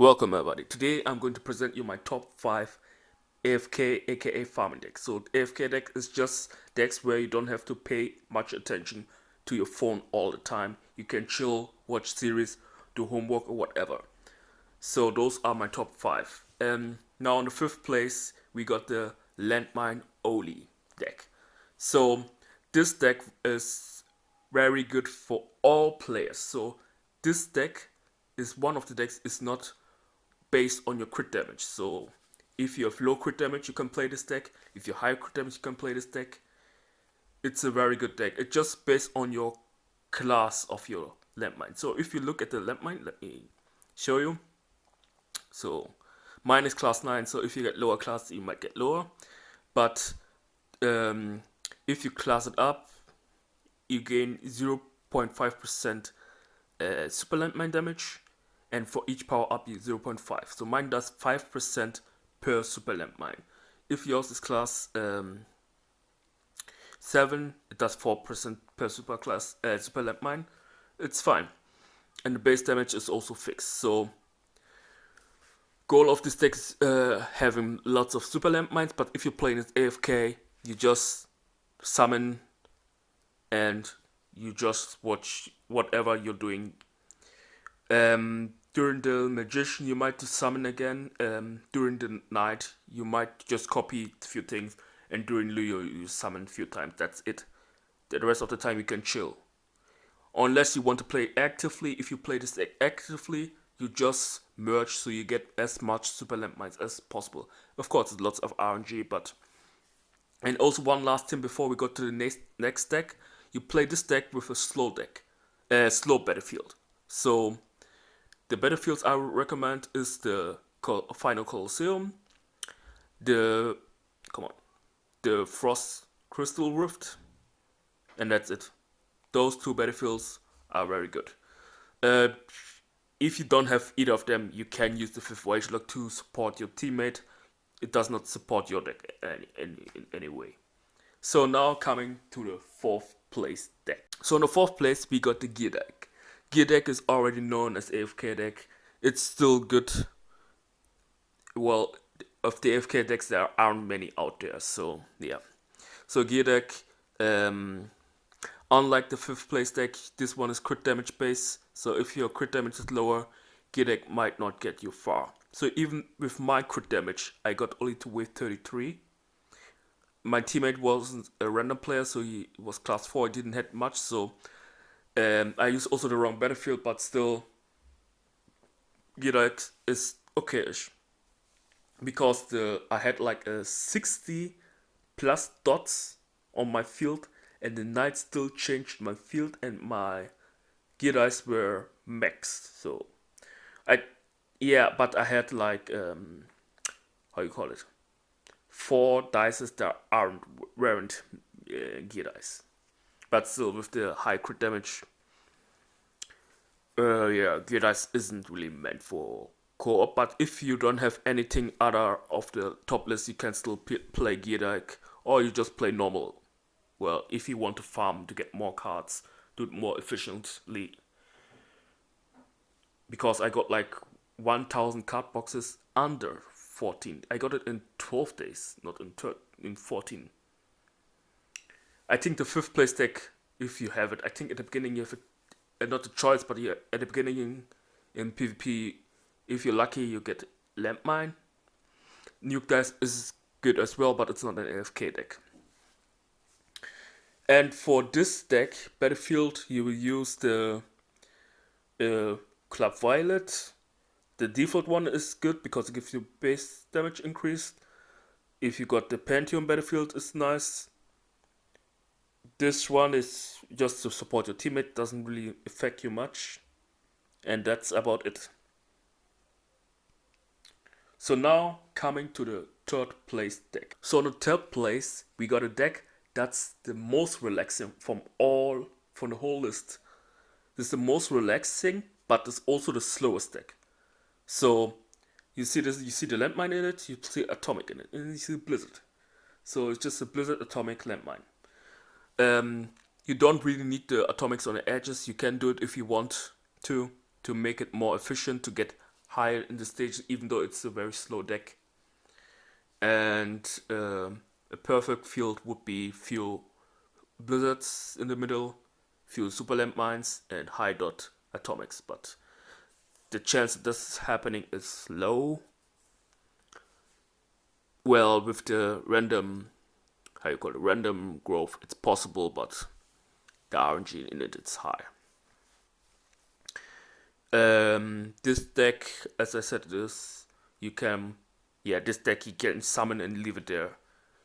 Welcome everybody. Today I'm going to present you my top 5 AFK aka farming decks. So AFK deck is just decks where you don't have to pay much attention to your phone all the time. You can chill, watch series, do homework or whatever. So those are my top 5. And now on the 5th place we got the Landmine Only deck. So this deck is very good for all players. So this deck is one of the decks is not based on your crit damage. So if you have low crit damage, you can play this deck. If you have high crit damage, you can play this deck. It's a very good deck. It's just based on your class of your landmine. So if you look at the landmine, let me show you. So mine is class 9, so if you get lower class, you might get lower. But if you class it up, you gain 0.5% super landmine damage, and for each power up you 0.5. So mine does 5% per super landmine. If yours is class 7, it does 4% per super landmine. It's fine, and the base damage is also fixed. So goal of this deck is having lots of super landmines, but if you're playing as AFK, you just summon and you just watch whatever you're doing. During the magician you might summon again. During the night you might just copy a few things, and during Leo you summon a few times. That's it. The rest of the time you can chill. Unless you want to play actively. If you play this deck actively, you just merge so you get as much super landmines as possible. Of course it's lots of RNG, but... And also one last thing before we go to the next deck. You play this deck with a slow deck. Slow battlefield. So the battlefields I would recommend is the Final Colosseum, the Frost Crystal Rift, and that's it. Those two battlefields are very good. If you don't have either of them, you can use the 5th Wage Lock to support your teammate. It does not support your deck in any way. So now coming to the 4th place deck. So in the 4th place we got the Gear deck. Gear deck is already known as AFK deck. It's still good. Well, of the AFK decks there aren't many out there, so yeah. So Gear deck, unlike the 5th place deck, this one is crit damage based. So if your crit damage is lower, Gear deck might not get you far. So even with my crit damage, I got only to wave 33. My teammate wasn't a random player, so he was class 4, he didn't have much, so I used also the wrong battlefield, but still Gear deck is okay-ish. Because I had like a 60 plus dots on my field, and the knight still changed my field, and my gear dice were maxed. So but I had like how you call it, 4 dices that weren't gear dice, but still with the high crit damage. Gear dice isn't really meant for co-op, but if you don't have anything other of the top list, you can still play gear deck, or you just play normal. Well, if you want to farm to get more cards, do it more efficiently. Because I got like 1000 card boxes under 14. I got it in 12 days, not in 14. I think the 5th place deck, if you have it, I think at the beginning you have it, not a choice, but at the beginning in PvP, if you're lucky, you get Landmine. Nuke Dice is good as well, but it's not an AFK deck. And for this deck, Battlefield, you will use the Club Violet. The default one is good because it gives you base damage increase. If you got the Pantheon Battlefield, it's nice. This one is just to support your teammate, doesn't really affect you much. And that's about it. So now coming to the 3rd place deck. So in the 3rd place we got a deck that's the most relaxing from the whole list. This is the most relaxing, but it's also the slowest deck. So you see this, you see the landmine in it, you see atomic in it, and you see Blizzard. So it's just a Blizzard atomic landmine. You don't really need the atomics on the edges. You can do it if you want to make it more efficient to get higher in the stage, even though it's a very slow deck. And a perfect field would be few blizzards in the middle, few super landmines, and high dot atomics. But the chance that this is happening is low. Well, with the random, how you call it, random growth, it's possible, but the RNG in it is high. This deck, as I said, this this deck you can summon and leave it there.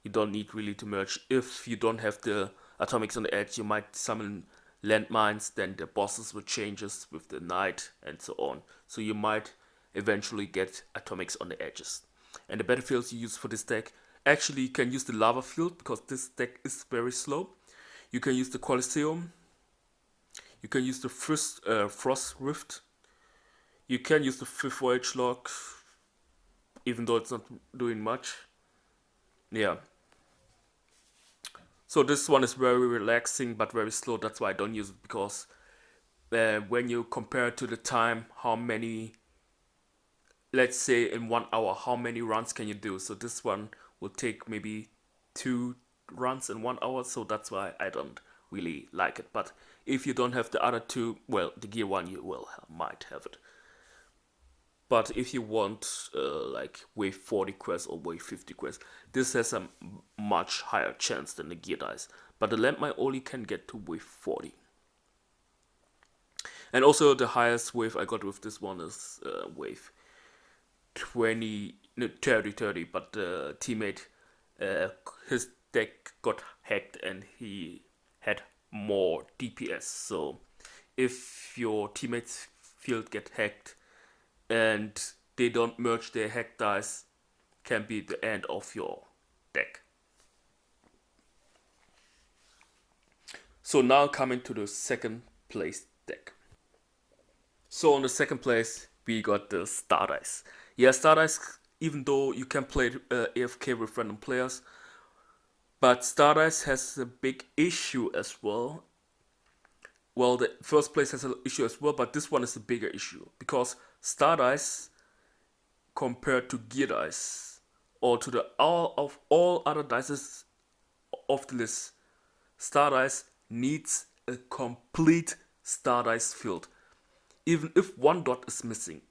You don't need really to merge. If you don't have the atomics on the edge, you might summon landmines, then the bosses will changes with the knight and so on. So you might eventually get atomics on the edges. And the battlefields you use for this deck, actually you can use the lava field because this deck is very slow. You can use the Colosseum. You can use the Frost Rift. You can use the 5th Voyage Log, even though it's not doing much. Yeah. So this one is very relaxing but very slow. That's why I don't use it, because when you compare to the time, how many, let's say in 1 hour, how many runs can you do? So this one will take maybe 2 runs in 1 hour. So that's why I don't really like it. But if you don't have the other two, well, the gear one, you might have it. But if you want like wave 40 quest or wave 50 quest, this has a much higher chance than the gear dice. But the Landmine Only can get to wave 40. And also the highest wave I got with this one is wave 20, no, 30, but the teammate, his deck got hacked and he had more DPS. So if your teammate's field get hacked, and they don't merge their hack dice, can be the end of your deck. So now coming to the second place deck. So on the second place we got the Star Dice. Yeah, Star Dice, even though you can play AFK with random players, but Star Dice has a big issue as well. Well, the first place has an issue as well, but this one is a bigger issue, because Star Dice compared to Gear Dice, or to the all other dices of the list, Star Dice needs a complete Star Dice field. Even if one dot is missing,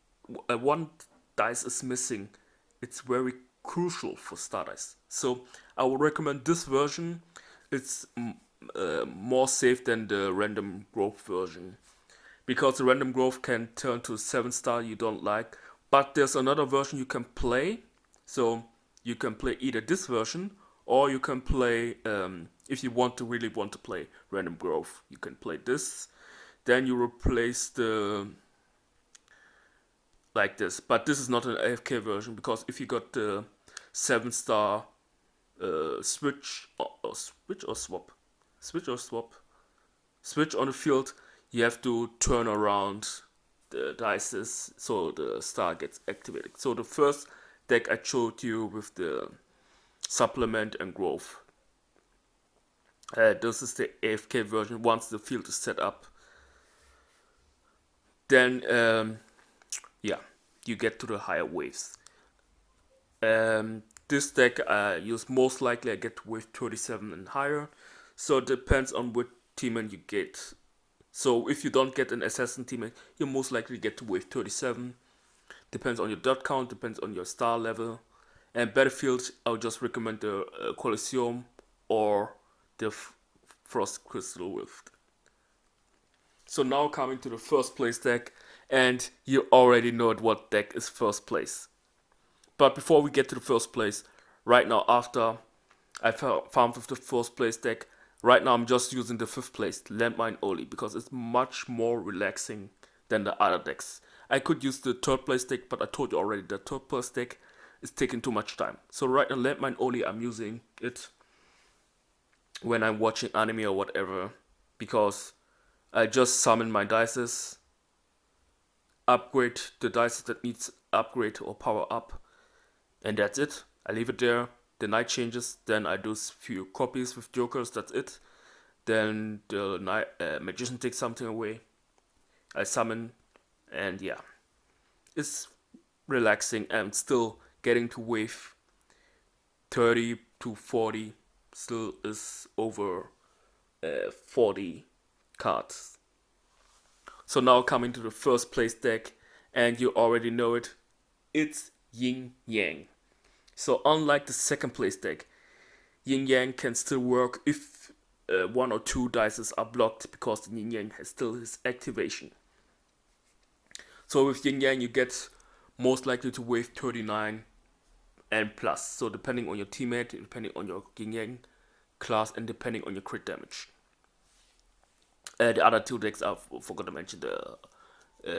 one dice is missing, it's very crucial for Star Dice. So I would recommend this version. It's more safe than the random growth version, because the random growth can turn to 7-star you don't like. But there's another version you can play. So you can play either this version, or you can play, if you really want to play random growth, you can play this. Then you replace the, like this. But this is not an AFK version, because if you got the 7-star switch or swap on the field, you have to turn around the dices so the star gets activated. So the first deck I showed you with the supplement and growth, this is the AFK version. Once the field is set up, then you get to the higher waves. This deck I use most likely I get to wave 37 and higher. So it depends on what teammate you get. So if you don't get an assassin teammate, you most likely get to wave 37. Depends on your dot count, depends on your star level. And battlefield, I would just recommend the Colosseum or the Frost Crystal Rift. So now coming to the first place deck, and you already know what deck is first place. But before we get to the first place, right now after I farmed with the first place deck, right now I'm just using the 5th place, Landmine Only, because it's much more relaxing than the other decks. I could use the 3rd place deck, but I told you already the 3rd place deck is taking too much time. So right now Landmine Only, I'm using it when I'm watching anime or whatever, because I just summon my dices, upgrade the dices that needs upgrade or power up, and that's it. I leave it there. The night changes, then I do few copies with jokers, that's it. Then the magician takes something away, I summon, and yeah. It's relaxing and still getting to wave 30 to 40 still is over 40 cards. So now coming to the first place deck, and you already know it, it's Yin Yang. So unlike the second place deck, Yin Yang can still work if one or two dices are blocked, because the Yin Yang has still his activation. So with Yin Yang you get most likely to wave 39 and plus. So depending on your teammate, depending on your Yin Yang class, and depending on your crit damage. The other two decks, I forgot to mention the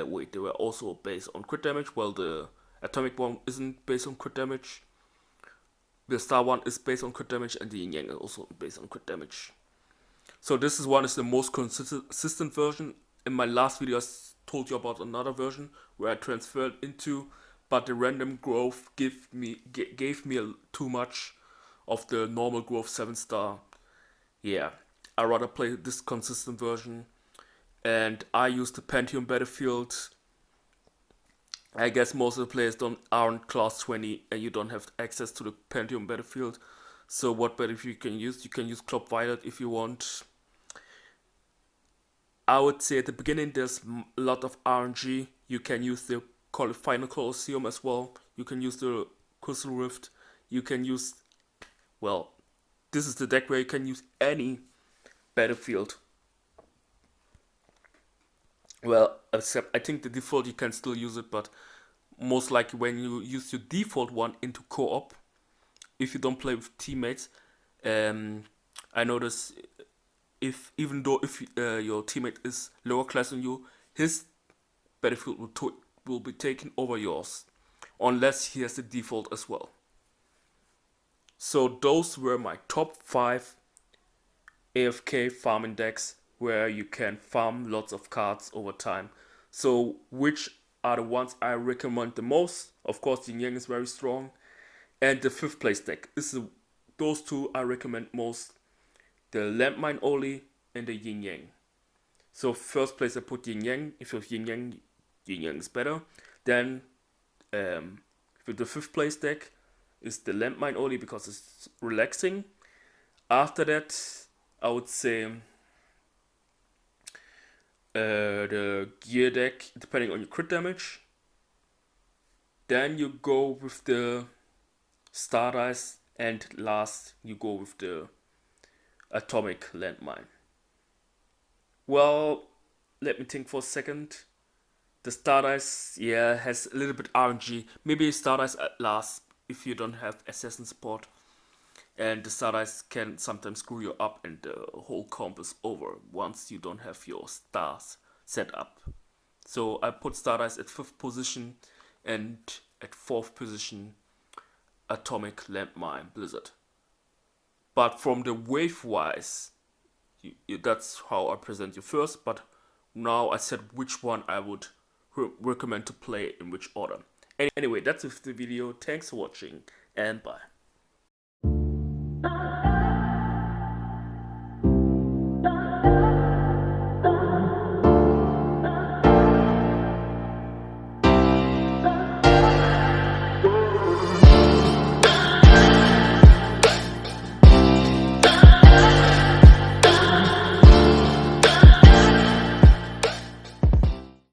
wait, they were also based on crit damage. Well, the atomic one isn't based on crit damage. The star one is based on crit damage, and the Yin Yang is also based on crit damage. So this one is the most consistent version. In my last video I told you about another version where I transferred into, but the random growth gave me too much of the normal growth 7-star. Yeah, I rather play this consistent version, and I use the Pantheon Battlefield. I guess most of the players aren't class 20 and you don't have access to the Pantheon Battlefield. So what battlefield you can use? You can use Club Violet if you want. I would say at the beginning there's a lot of RNG. You can use the Final Colosseum as well. You can use the Crystal Rift. You can use, well, this is the deck where you can use any battlefield. Well, except I think the default you can still use it, but most likely when you use your default one into co-op, if you don't play with teammates, I notice if your teammate is lower class than you, his battlefield will be taken over yours, unless he has the default as well. So those were my top 5 AFK farming decks where you can farm lots of cards over time. So which are the ones I recommend the most? Of course, Yin Yang is very strong, and the 5th place deck is those two I recommend most: the Landmine Only and the Yin Yang. So first place I put Yin Yang. If you have Yin Yang is better. Then with the 5th place deck is the Landmine Only because it's relaxing. After that, I would say the gear deck, depending on your crit damage. Then you go with the star dice, and last you go with the atomic landmine. Well, let me think for a second. The star dice, yeah, has a little bit RNG. Maybe star dice at last if you don't have assassin support. And the star dice can sometimes screw you up, and the whole comp is over once you don't have your stars set up. So I put star dice at 5th position, and at 4th position atomic landmine blizzard. But from the wave wise, that's how I present you first. But now I said which one I would recommend to play in which order. Anyway, that's it for the video. Thanks for watching, and bye.